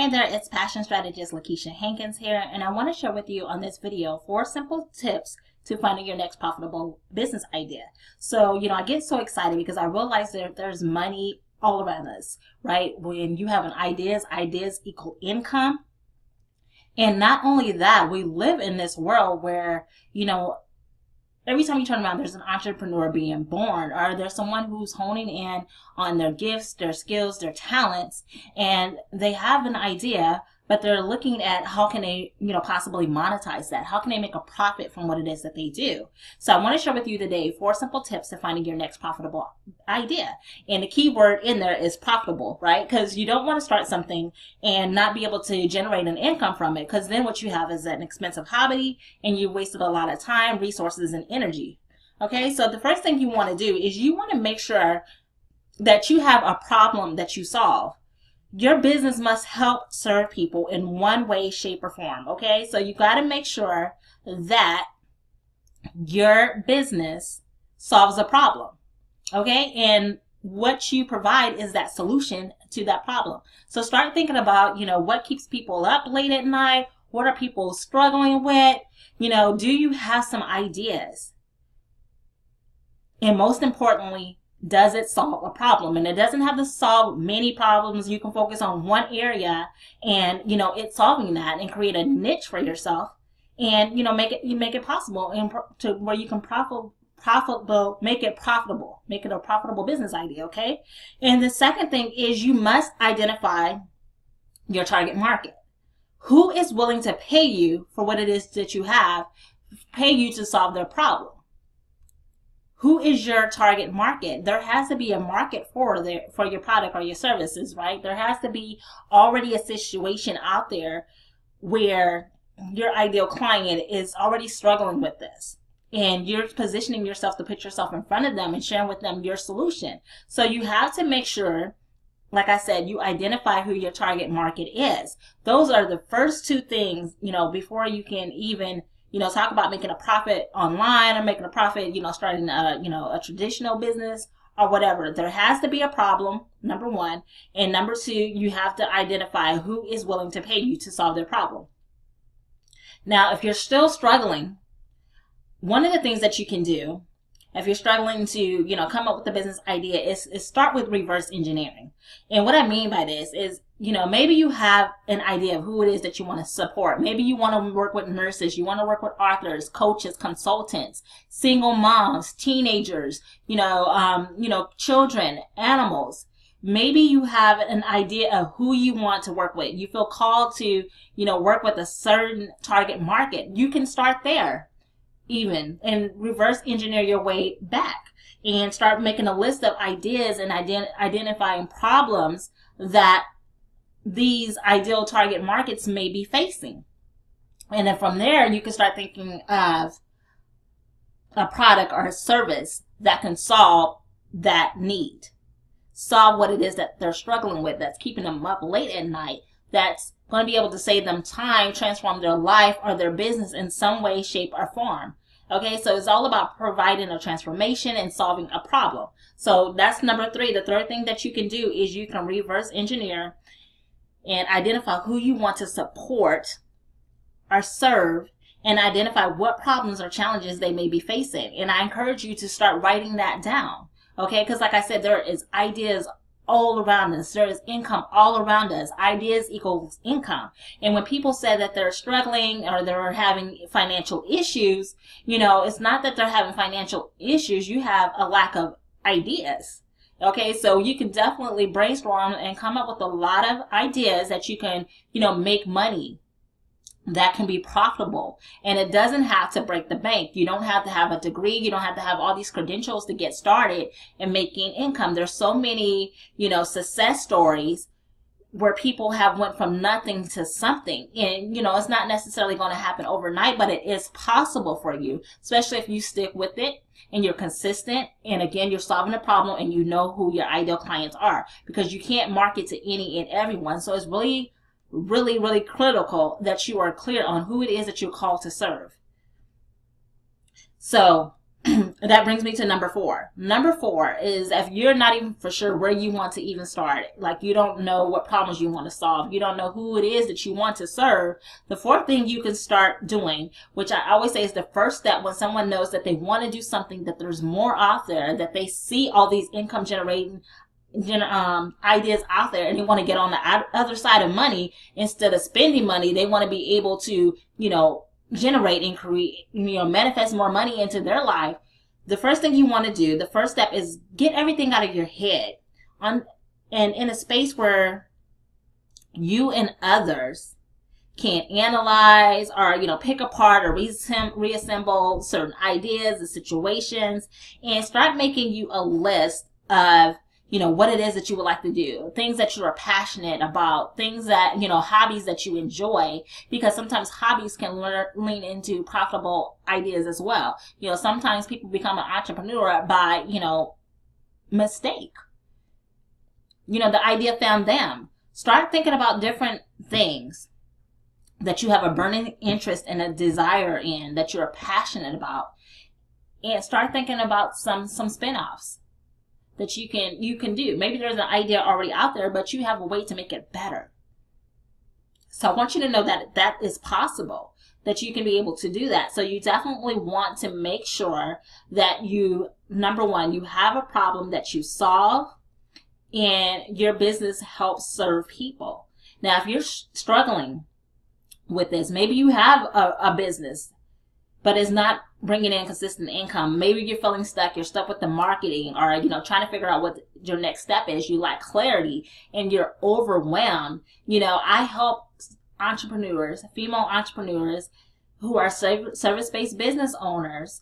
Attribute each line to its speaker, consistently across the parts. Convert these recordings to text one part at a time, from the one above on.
Speaker 1: Hey there, it's passion strategist LaKeisha Hankins here, and I want to share with you on this video 4 simple tips to finding your next profitable business idea. So, I get so excited because I realize that there's money all around us, right? When you have an ideas equal income. And not only that, we live in this world where, every time you turn around, there's an entrepreneur being born, or there's someone who's honing in on their gifts, their skills, their talents, and they have an idea, but they're looking at how can they, possibly monetize that? How can they make a profit from what it is that they do? So I want to share with you today 4 simple tips to finding your next profitable idea. And the key word in there is profitable, right? Because you don't want to start something and not be able to generate an income from it, because then what you have is an expensive hobby and you wasted a lot of time, resources, and energy. Okay, so the first thing you want to do is you want to make sure that you have a problem that you solve. Your business must help serve people in one way, shape, or form. Okay, so you got to make sure that your business solves a problem. Okay, and what you provide is that solution to that problem. So start thinking about, what keeps people up late at night? What are people struggling with? Do you have some ideas? And most importantly, does it solve a problem? And it doesn't have to solve many problems. You can focus on one area and, it's solving that, and create a niche for yourself and, make it possible and to where you can make it a profitable business idea. Okay. And the second thing is you must identify your target market. Who is willing to pay you for what it is that you have, pay you to solve their problem? Who is your target market? There has to be a market for your product or your services, right? There has to be already a situation out there where your ideal client is already struggling with this. And you're positioning yourself to put yourself in front of them and sharing with them your solution. So you have to make sure, like I said, you identify who your target market is. Those are the first 2 things, before you can even talk about making a profit online or making a profit, starting a traditional business or whatever. There has to be a problem, number 1. And number 2, you have to identify who is willing to pay you to solve their problem. Now, if you're still struggling, one of the things that you can do, if you're struggling to, come up with a business idea, is start with reverse engineering. And what I mean by this is, maybe you have an idea of who it is that you want to support. Maybe you want to work with nurses, you want to work with authors, coaches, consultants, single moms, teenagers, children, animals. Maybe you have an idea of who you want to work with. You feel called to, work with a certain target market. You can start there even and reverse engineer your way back and start making a list of ideas and identifying problems that these ideal target markets may be facing. And then from there, you can start thinking of a product or a service that can solve that need. Solve what it is that they're struggling with, that's keeping them up late at night, that's going to be able to save them time, transform their life or their business in some way, shape, or form. Okay, so it's all about providing a transformation and solving a problem. So that's number 3. The third thing that you can do is you can reverse engineer and identify who you want to support or serve, and identify what problems or challenges they may be facing. And I encourage you to start writing that down. Okay, because like I said, there is ideas all around us. There is income all around us. Ideas equals income. And when people say that they're struggling or they're having financial issues, it's not that they're having financial issues. You have a lack of ideas. Okay, so you can definitely brainstorm and come up with a lot of ideas that you can, make money, that can be profitable. And it doesn't have to break the bank. You don't have to have a degree. You don't have to have all these credentials to get started in making income. There's so many, success stories where people have went from nothing to something. And, it's not necessarily going to happen overnight, but it is possible for you, especially if you stick with it and you're consistent. And again, you're solving a problem and you know who your ideal clients are, because you can't market to any and everyone. So it's really critical that you are clear on who it is that you're called to serve. So that brings me to number 4. Number 4 is if you're not even for sure where you want to even start, like you don't know what problems you want to solve, you don't know who it is that you want to serve, the 4th thing you can start doing, which I always say is the first step when someone knows that they want to do something, that there's more out there, that they see all these income generating ideas out there, and they want to get on the other side of money instead of spending money. They want to be able to, generate and create, manifest more money into their life. The first thing you want to do, the first step is get everything out of your head and in a space where you and others can analyze or, pick apart or reassemble certain ideas and situations, and start making you a list of what it is that you would like to do, things that you are passionate about, things that, hobbies that you enjoy, because sometimes hobbies can lean into profitable ideas as well. Sometimes people become an entrepreneur by, mistake. The idea found them. Start thinking about different things that you have a burning interest and a desire in, that you're passionate about, and start thinking about some spin-offs that you can do. Maybe there's an idea already out there, but you have a way to make it better. So I want you to know that that is possible, that you can be able to do that. So you definitely want to make sure that you, number 1, you have a problem that you solve and your business helps serve people. Now, if you're struggling with this, maybe you have a business, but it's not bringing in consistent income. Maybe you're feeling stuck. You're stuck with the marketing, or, trying to figure out what your next step is. You lack clarity and you're overwhelmed. I help entrepreneurs, female entrepreneurs who are service-based business owners,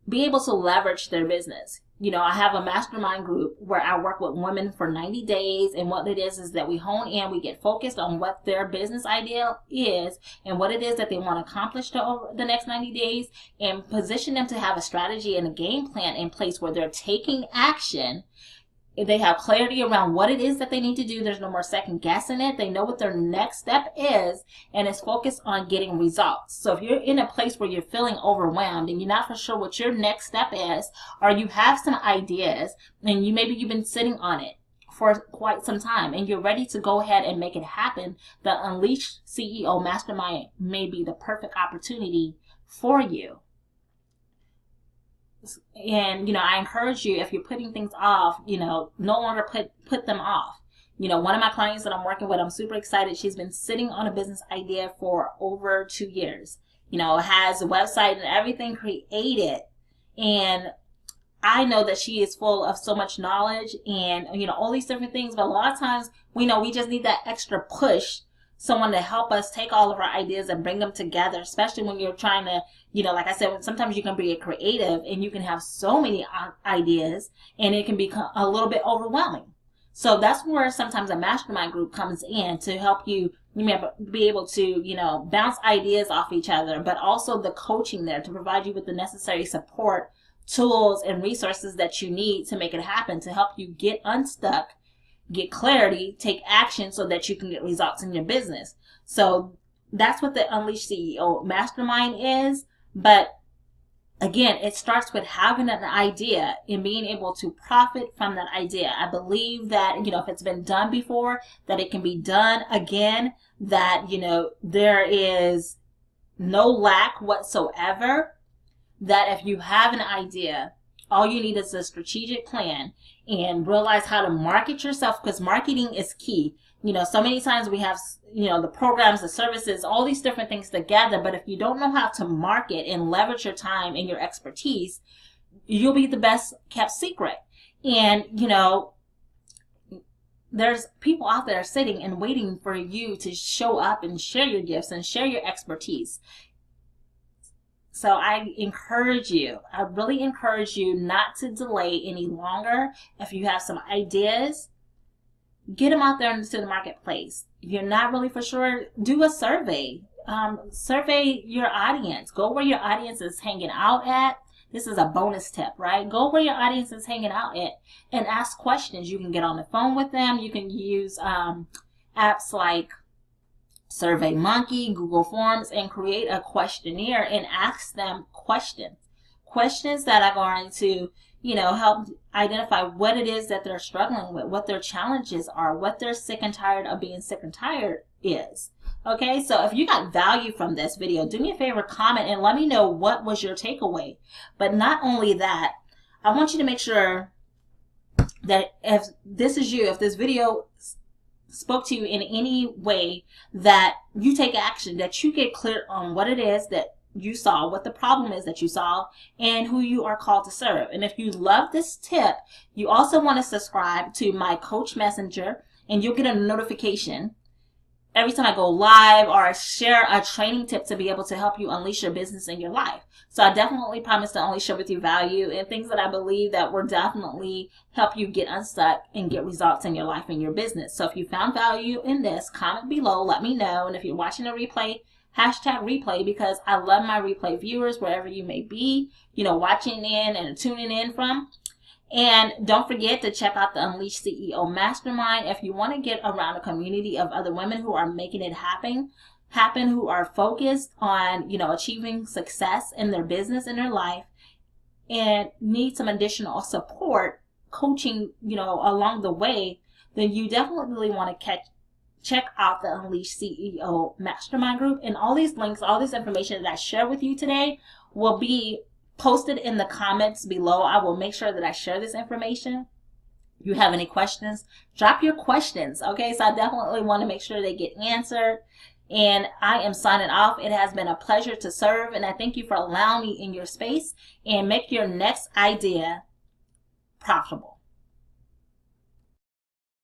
Speaker 1: be able to leverage their business. I have a mastermind group where I work with women for 90 days. And what it is that we hone in, we get focused on what their business idea is and what it is that they want to accomplish over the next 90 days, and position them to have a strategy and a game plan in place where they're taking action. They have clarity around what it is that they need to do. There's no more second guessing it. They know what their next step is, and it's focused on getting results. So if you're in a place where you're feeling overwhelmed and you're not for sure what your next step is, or you have some ideas and maybe you've been sitting on it for quite some time and you're ready to go ahead and make it happen, the Unleashed CEO Mastermind may be the perfect opportunity for you. And, I encourage you, if you're putting things off, no longer put them off. One of my clients that I'm working with, I'm super excited. She's been sitting on a business idea for over 2 years. Has a website and everything created. And I know that she is full of so much knowledge and, all these different things. But a lot of times we know we just need that extra push, someone to help us take all of our ideas and bring them together, especially when you're trying to, like I said, sometimes you can be a creative and you can have so many ideas and it can become a little bit overwhelming. So that's where sometimes a mastermind group comes in to help you be able to, bounce ideas off each other, but also the coaching there to provide you with the necessary support, tools, and resources that you need to make it happen, to help you get unstuck, get clarity, take action so that you can get results in your business. So that's what the Unleashed CEO Mastermind is. But again, it starts with having an idea and being able to profit from that idea. I believe that, if it's been done before, that it can be done again, that, there is no lack whatsoever, that if you have an idea, all you need is a strategic plan and realize how to market yourself, because marketing is key. So many times we have, the programs, the services, all these different things together. But if you don't know how to market and leverage your time and your expertise, you'll be the best kept secret. And, there's people out there sitting and waiting for you to show up and share your gifts and share your expertise. So I really encourage you not to delay any longer. If you have some ideas, get them out there into the marketplace. If you're not really for sure, do a survey. Survey your audience. Go where your audience is hanging out at. This is a bonus tip, right? Go where your audience is hanging out at and ask questions. You can get on the phone with them. You can use apps like SurveyMonkey, Google Forms, and create a questionnaire and ask them questions questions that are going to, you know, help identify what it is that they're struggling with, what their challenges are, what they're sick and tired of being sick and tired is. Okay, so if you got value from this video, do me a favor, comment and let me know what was your takeaway. But not only that, I want you to make sure that if this is you, if this video spoke to you in any way, that you take action, that you get clear on what it is that you saw, what the problem is that you saw, and who you are called to serve. And if you love this tip, you also want to subscribe to my Coach Messenger, and you'll get a notification every time I go live or share a training tip to be able to help you unleash your business in your life. So I definitely promise to only share with you value and things that I believe that will definitely help you get unstuck and get results in your life and your business. So if you found value in this, comment below, let me know. And if you're watching a replay, hashtag replay, because I love my replay viewers wherever you may be, you know, watching in and tuning in from. And don't forget to check out the Unleash CEO Mastermind if you want to get around a community of other women who are making it happen, who are focused on, you know, achieving success in their business, in their life, and need some additional support, coaching, you know, along the way. Then you definitely want to check out the Unleash CEO Mastermind group. And all these links, all this information that I share with you today will be posted in the comments below. I will make sure that I share this information. If you have any questions, drop your questions. Okay, so I definitely want to make sure they get answered. And I am signing off. It has been a pleasure to serve, and I thank you for allowing me in your space, and make your next idea profitable.